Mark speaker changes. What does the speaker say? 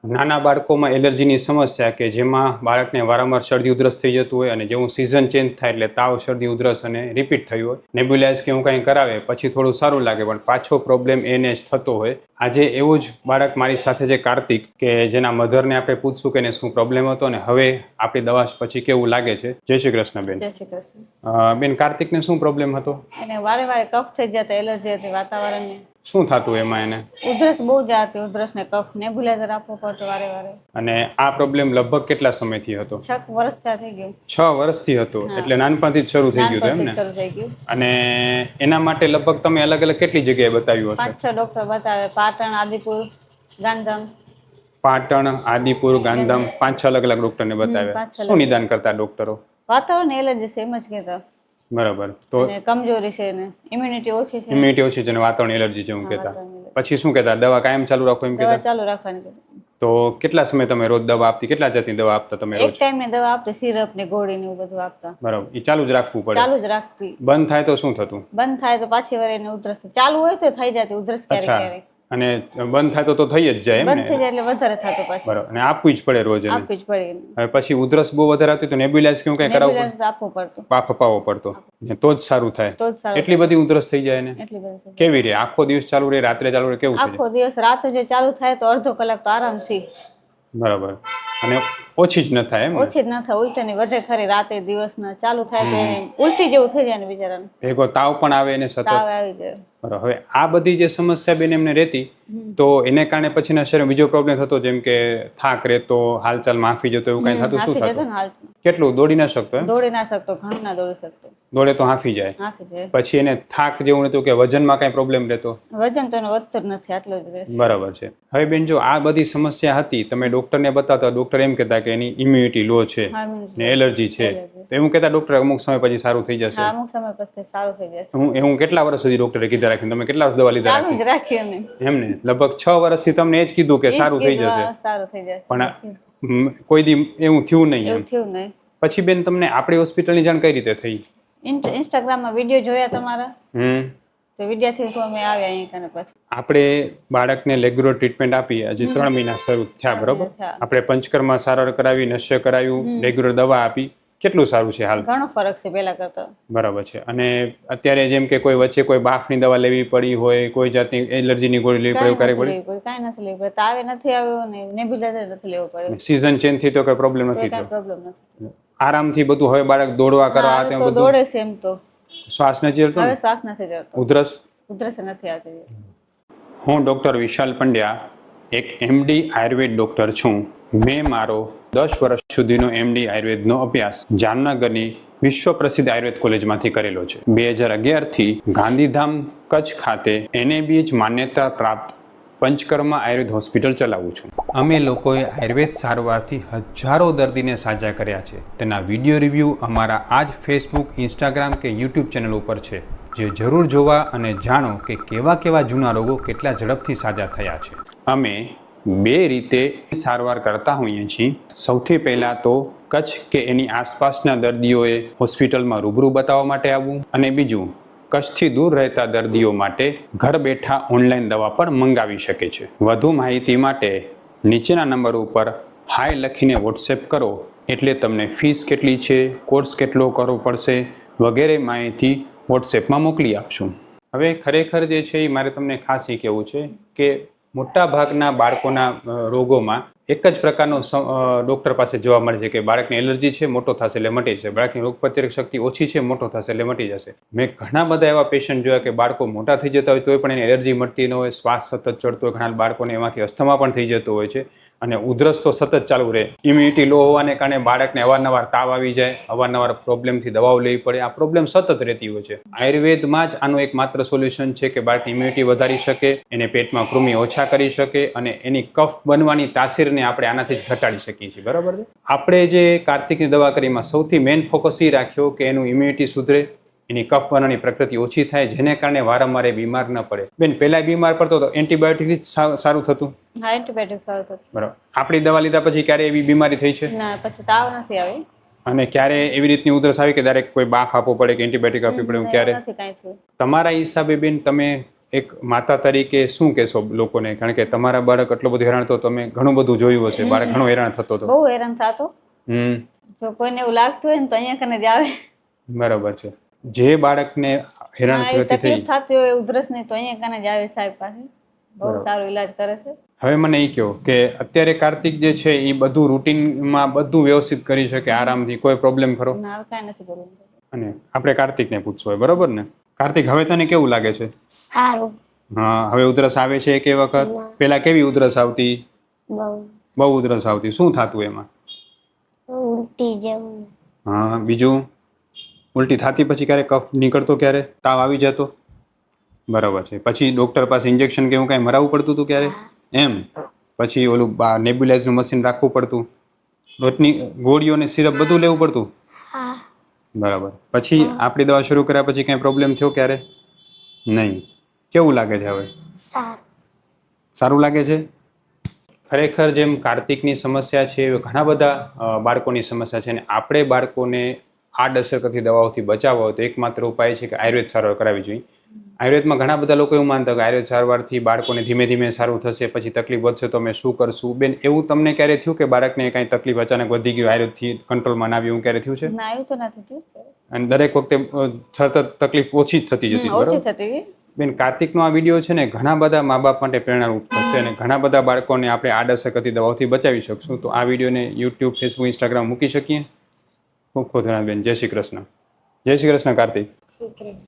Speaker 1: નાના બાળકોમાં એલર્જીની સમસ્યા કે જેમાં બાળકને વારંવાર શરદી ઉધરસ થઈ જતું હોય અને જેવું સિઝન ચેન્જ થાય એટલે તાવ શરદી ઉધરસ અને રિપીટ થયું હોય, નેબ્યુલાઇઝ કે એવું કંઈ કરાવે પછી થોડું સારું લાગે પણ પાછો પ્રોબ્લેમ એને જ થતો હોય. આજે એવું જ બાળક મારી સાથે છે કાર્તિક, કે જેના મધરને આપણે પૂછશું કે એને શું પ્રોબ્લેમ હતો અને હવે આપણી દવા પછી કેવું લાગે છે. જય શ્રી કૃષ્ણ બેન.
Speaker 2: જય શ્રી કૃષ્ણ.
Speaker 1: બેન, કાર્તિકને શું પ્રોબ્લેમ હતો?
Speaker 2: એને વારે વારે કફ થઈ જતો, એલર્જી હતી વાતાવરણની.
Speaker 1: શું થતું એમાં એને?
Speaker 2: ઉધરસ બહુ જ હતી, ઉધરસ ને કફ, નેબ્યુલાઇઝર આપવો પડતો વારે વારે.
Speaker 1: અને આ પ્રોબ્લેમ લગભગ કેટલા સમયથી હતો?
Speaker 2: 6 વર્ષ થઈ ગયું.
Speaker 1: 6 વર્ષથી હતો, એટલે નાનપણથી જ શરૂ થઈ ગયું એમ ને?
Speaker 2: શરૂ થઈ ગયું.
Speaker 1: અને એના માટે લગભગ તમે અલગ અલગ કેટલી જગ્યાએ બતાવ્યું હશે?
Speaker 2: 5-6 ડોક્ટર બતાવે, પાટણ, આદિપુર, ગાંધીધામ.
Speaker 1: પાટણ, આદિપુર, ગાંધીધામ, 5-6 અલગ અલગ ડોક્ટરને બતાવ્યા. શું નિદાન કરતા ડોક્ટરો?
Speaker 2: વાતાવરણ એલર્જી છે એમ જ કહેતા.
Speaker 1: બરાબર. તો
Speaker 2: કમજોરી છે ને ઇમ્યુનિટી ઓછી છે.
Speaker 1: ઇમ્યુનિટી ઓછી છે ને વાતાવરણ એલર્જી છે એમ કહેતા. પછી શું કહેતા? દવા કાયમ ચાલુ રાખો એમ કહેતા?
Speaker 2: ચાલુ રાખવાની.
Speaker 1: તો કેટલા સમય તમે રોજ દવા આપતી? કેટલા જાતની દવા આપતા તમે રોજ?
Speaker 2: એક ટાઈમની દવા આપતી, સિરપ ને ગોળી ને એવું બધું આપતા.
Speaker 1: બરાબર. એ ચાલુ જ રાખવું પડે?
Speaker 2: ચાલુ જ રાખતી.
Speaker 1: બંધ થાય તો શું થતું?
Speaker 2: બંધ થાય તો પાછી વાર એને ઉધરસ. ચાલુ હોય તો થઈ જતી ઉધરસ ક્યારેક ક્યારેક.
Speaker 1: અને બંધ થાય તો થઈ જ જાય એમ ને?
Speaker 2: બંધ થઈ જાય એટલે વધારે થતું પાછું.
Speaker 1: બરાબર. અને આપવું જ પડે રોજ?
Speaker 2: આપવું જ પડે.
Speaker 1: હવે પછી ઉધરસ બહુ વધારે આવતી તો નેબ્યુલાઇઝ કેવું કઈ કરાવવું?
Speaker 2: નેબ્યુલાઇઝર આપવું પડતું.
Speaker 1: પાફ અપાવવો પડતો તો જ સારું થાય. એટલી બધી ઉધરસ થઈ જાય ને?
Speaker 2: એટલી બધી. કેવી
Speaker 1: રહે? આખો દિવસ ચાલુ રહે, રાત્રે ચાલુ રહે, કેવું થાય?
Speaker 2: આખો દિવસ. રાતે જો ચાલુ થાય તો અડધો કલાક તો આરામથી.
Speaker 1: બરાબર. અને ઓછી જ ન થાય એમ?
Speaker 2: ઓછી જ ન થાય, ઉલટી ની વધે ખરી. રાતે દિવસના ચાલુ થાય તો ઉલટી જેવું થઈ જાય ને બિચારાને.
Speaker 1: ભેગો તાવ પણ આવે ને સતત?
Speaker 2: તાવ આવી જાય.
Speaker 1: બરાબર. હવે આ બધી જે સમસ્યા બેન એમને રહેતી, તો એને કારણે પછીના શરીરમાં બીજો પ્રોબ્લેમ થતો, જેમ કે થાક રહેતો, હાલચાલ માફી જતો, એવું કઈ થતું? શું થતું? કેટલું દોડી ના શકતો? એમ
Speaker 2: દોડી ના શકતો, ઘણું ના દોડી શકતો.
Speaker 1: દોડે તો હાંફી જાય. પછી એને થાક જેવું નતું કે વજનમાં કઈ પ્રોબ્લેમ રહેતો?
Speaker 2: વજન તો એનો વધતો જ નથી, આટલો જ રહેશે.
Speaker 1: બરાબર છે. હવે બેન, જો આ બધી સમસ્યા હતી, તમે ડોક્ટરને બતાવતા, ડોક્ટર એમ કહેતા કે એની ઇમ્યુનિટી લો છે ને એલર્જી છે, તો એવું કહેતા ડોક્ટર અમુક સમય પછી સારું થઈ જશે?
Speaker 2: અમુક સમય પછી સારું થઈ જશે.
Speaker 1: હું કેટલા વર્ષ સુધી ડોક્ટરે કીધા રાખીને તમે કેટલા વર્ષ દવા લીધા?
Speaker 2: ચાલુ જ રાખી એમને.
Speaker 1: એમને લગભગ 6 વર્ષથી તમને એ જ કીધું કે સારું થઈ જશે?
Speaker 2: સારું થઈ જશે.
Speaker 1: પણ કોઈ દી એવું થયું નહીં?
Speaker 2: એવું થયું નહીં.
Speaker 1: પછી બેન, તમને આપણી હોસ્પિટલની જાણ કઈ રીતે થઈ?
Speaker 2: ઇન્સ્ટાગ્રામમાં વિડીયો જોયા તમારા, તો વિડીયોથી તો અમે આવ્યા અહીં. પછી
Speaker 1: આપણે બાળકને રેગ્યુલર ટ્રીટમેન્ટ આપી. હજી 3 મહિના શરૂ થયા, બરોબર? આપણે પંચકર્મ સારવાર કરાવી, નશ્ય કરાવ્યું, રેગ્યુલર દવા આપી. કેટલું સારું છે હાલ? ઘણો ફરક છે પહેલા કરતા. બરાબર છે. અને અત્યારે જેમ કે કોઈ વચ્ચે કોઈ બાફની દવા લેવી પડી હોય, કોઈ જાતની એલર્જીની ગોળી લેવી પડી, કાંઈ
Speaker 2: નથી લેવી પડે. તાવે નથી આવ્યો ને નેબ્યુલાઇઝર નથી લેવું પડે.
Speaker 1: સીઝન ચેન્જ થી તો કોઈ પ્રોબ્લેમ નથી થયો?
Speaker 2: પ્રોબ્લેમ નથી.
Speaker 1: આરામથી બધું. હવે બાળક દોડવા કરવા આ તેમ બધું
Speaker 2: દોડે છે એમ તો.
Speaker 1: શ્વાસ નથી ચડતો?
Speaker 2: હવે શ્વાસ નથી ચડતો.
Speaker 1: ઉધરસ
Speaker 2: નથી આવતી.
Speaker 1: હું ડોક્ટર વિશાલ પંડ્યા, એક MD આયુર્વેદ ડોક્ટર છું. મેં મારો 10 વર્ષ સુધીનો MD આયુર્વેદનો અભ્યાસ જામનગરની વિશ્વ પ્રસિદ્ધ આયુર્વેદ કોલેજમાંથી કરેલો છે. 2011થી ગાંધીધામ કચ્છ ખાતે NABH માન્યતા પ્રાપ્ત પંચકર્મ આયુર્વેદ હોસ્પિટલ ચલાવું છું. અમે લોકોએ આયુર્વેદ સારવારથી હજારો દર્દીને સાજા કર્યા છે. તેના વિડીયો રિવ્યૂ અમારા આ જ ફેસબુક, ઇન્સ્ટાગ્રામ કે યુટ્યુબ ચેનલ ઉપર છે, જે જરૂર જોવા અને જાણો કે કેવા જૂના રોગો કેટલા ઝડપથી સાજા થયા છે. અમે 2 રીતે સારવાર કરતા હોઈએ છીએ. સૌથી પહેલાં તો કચ્છ કે એની આસપાસના દર્દીઓએ હોસ્પિટલમાં રૂબરૂ બતાવવા માટે આવવું, અને બીજું કચ્છથી દૂર રહેતા દર્દીઓ માટે ઘર બેઠા ઓનલાઈન દવા પણ મંગાવી શકે છે. વધુ માહિતી માટે નીચેના નંબર ઉપર હાય લખીને વોટ્સએપ કરો, એટલે તમને ફીસ કેટલી છે, કોર્સ કેટલો કરવો પડશે વગેરે માહિતી વોટ્સએપમાં મોકલી આપશું. હવે ખરેખર જે છે એ મારે તમને ખાસ એ કહેવું છે કે મોટા ભાગના બાળકોના રોગોમાં એક જ પ્રકારનો ડૉક્ટર પાસે જોવા મળે છે કે બાળકને એલર્જી છે, મોટો થશે એટલે મટી જશે. બાળકની રોગ પ્રતિકારક શક્તિ ઓછી છે, મોટો થશે એટલે મટી જશે. મેં ઘણા બધા એવા પેશન્ટ જોયા કે બાળકો મોટા થઈ જતા હોય તોય પણ એને એલર્જી મટતી ન હોય, શ્વાસ સતત ચડતો હોય, ઘણા બાળકોને એમાંથી અસ્થમા પણ થઈ જતો હોય છે, અને ઉધરસ તો સતત ચાલુ રહે. ઇમ્યુનિટી લો હોવાને કારણે બાળકને અવારનવાર તાવ આવી જાય, અવારનવાર પ્રોબ્લેમથી દવાઓ લેવી પડે. આ પ્રોબ્લેમ સતત રહેતી હોય છે. આયુર્વેદમાં જ આનું એકમાત્ર સોલ્યુશન છે કે બાળકની ઇમ્યુનિટી વધારી શકે, એને પેટમાં કૃમિ ઓછા કરી શકે, અને એની કફ બનવાની તાસીરને આપણે આનાથી જ ઘટાડી શકીએ છીએ. બરાબર છે? આપણે જે કાર્તિકની દવા કરીમાં સૌથી મેઇન ફોકસ એ રાખ્યો કે એનું ઇમ્યુનિટી સુધરે, એની કફ બનવાની પ્રકૃતિ ઓછી થાય, જેને કારણે વારંવાર એ બીમાર ન પડે. બેન, પહેલા બીમાર પડતો તો એન્ટીબાયોટિકથી જ સારું થતું?
Speaker 2: હા, એન્ટીબાયોટિક સારું થતું.
Speaker 1: બરાબર. આપણી દવા લીધા પછી ક્યારે એવી બીમારી થઈ છે?
Speaker 2: ના, પછી તાવ નથી આવી.
Speaker 1: અને ક્યારે એવી રીતની ઉધરસ આવી કે ડાયરેક્ટ કોઈ બાફ આપવો પડે કે એન્ટીબાયોટિક આપવી પડે? ક્યારે?
Speaker 2: નથી કાંઈ થયું.
Speaker 1: તમારા હિસાબે બેન, તમે એક માતા તરીકે શું કહેશો લોકોને, કારણ કે તમારા બાળક એટલો બધો હેરાન તો તમે ઘણું બધું જોયું હશે, બાળક ઘણો હેરાન થતો હતો.
Speaker 2: બહુ હેરાન થતો. જો કોઈને એવું લાગતું હોય ને તો અહીંયા કને જ આવે.
Speaker 1: બરાબર છે. જે બાળકને હેરાન
Speaker 2: હા, એ
Speaker 1: થતી થઈ,
Speaker 2: તકલીફ થતી હોય ઉધરસ ની તો અહીંયા કને જ આવે સાહેબ પાસે. બહુ
Speaker 1: બરાબર.
Speaker 2: સારો ઈલાજ કરે છે.
Speaker 1: હવે મને એ કહો કે અત્યારે કાર્તિક જે છે એ બધું રૂટીનમાં બધું વ્યવસ્થિત કરી શકે આરામથી, કોઈ પ્રોબ્લેમ ખરો?
Speaker 2: ના, હવે કાંઈ નથી કરવું.
Speaker 1: અને આપણે કાર્તિકને પૂછવું હોય, બરોબર ને? કાર્તિક, હવે તને કેવું લાગે છે?
Speaker 3: સારું.
Speaker 1: હા, હવે ઉધરસ આવે છે કે વખત? પેલા કેવી ઉધરસ આવતી?
Speaker 3: બહુ
Speaker 1: બહુ ઉધરસ આવતી. શું થતું એમાં?
Speaker 3: ઉલટી જેવું.
Speaker 1: હા, બીજું? ઉલટી થતી પછી ક્યારે કફ નીકળતો, ક્યારે તાવ આવી જતો? બરાબર છે. પછી ડોક્ટર પાસે ઇન્જેક્શન કે એવું કાંઈ મરાવવું પડતું હતું ક્યારે? એમ? પછી ઓલું નેબ્યુલાઇઝનું મશીન રાખવું પડતું? રોજની ગોળીઓ અને સિરપ બધું લેવું પડતું?
Speaker 3: હા.
Speaker 1: બરાબર. પછી આપણી દવા શરૂ કર્યા પછી કાંઈ પ્રોબ્લેમ થયો ક્યારે? નહીં. કેવું લાગે છે હવે?
Speaker 3: સારું.
Speaker 1: સારું લાગે છે? ખરેખર જેમ કાર્તિકની સમસ્યા છે એવી ઘણા બધા બાળકોની સમસ્યા છે, અને આપણે બાળકોને આડઅસર કરતી દવાઓથી બચાવવા હોય તો એકમાત્ર ઉપાય છે કે આયુર્વેદ સારવાર કરાવવી જોઈએ. આયુર્વેદમાં ઘણા બધા લોકો એવું માનતા કે આયુર્વેદ સારવારથી બાળકોને ધીમે ધીમે સારું થશે, પછી તકલીફ વધશે તો અમે શું કરશું? બેન, એવું તમને ક્યારે થયું કે બાળકને કાંઈ તકલીફ અચાનક વધી ગયું, આયુર્વેદથી કંટ્રોલમાં ના આવી, એવું ક્યારે થયું છે?
Speaker 2: ના, એવું તો નથી થયું.
Speaker 1: અને દરેક વખતે સતત તકલીફ ઓછી જ થતી જતી,
Speaker 2: ઓછી
Speaker 1: બરાબર?
Speaker 2: થતી.
Speaker 1: બેન, કાર્તિકનો આ વિડીયો છે ને ઘણા બધા મા બાપ માટે પ્રેરણારૂપ થશે, અને ઘણા બધા બાળકોને આપણે આડઅસર કરતી દવાઓથી બચાવી શકશું. તો આ વિડીયોને યુટ્યુબ, ફેસબુક, ઇન્સ્ટાગ્રામ મૂકી શકીએ. ખૂબ ખૂબ ધન્યવાદ બેન. જય શ્રી કૃષ્ણ. જય શ્રી કૃષ્ણ કાર્તિક.
Speaker 3: શ્રી કૃષ્ણ.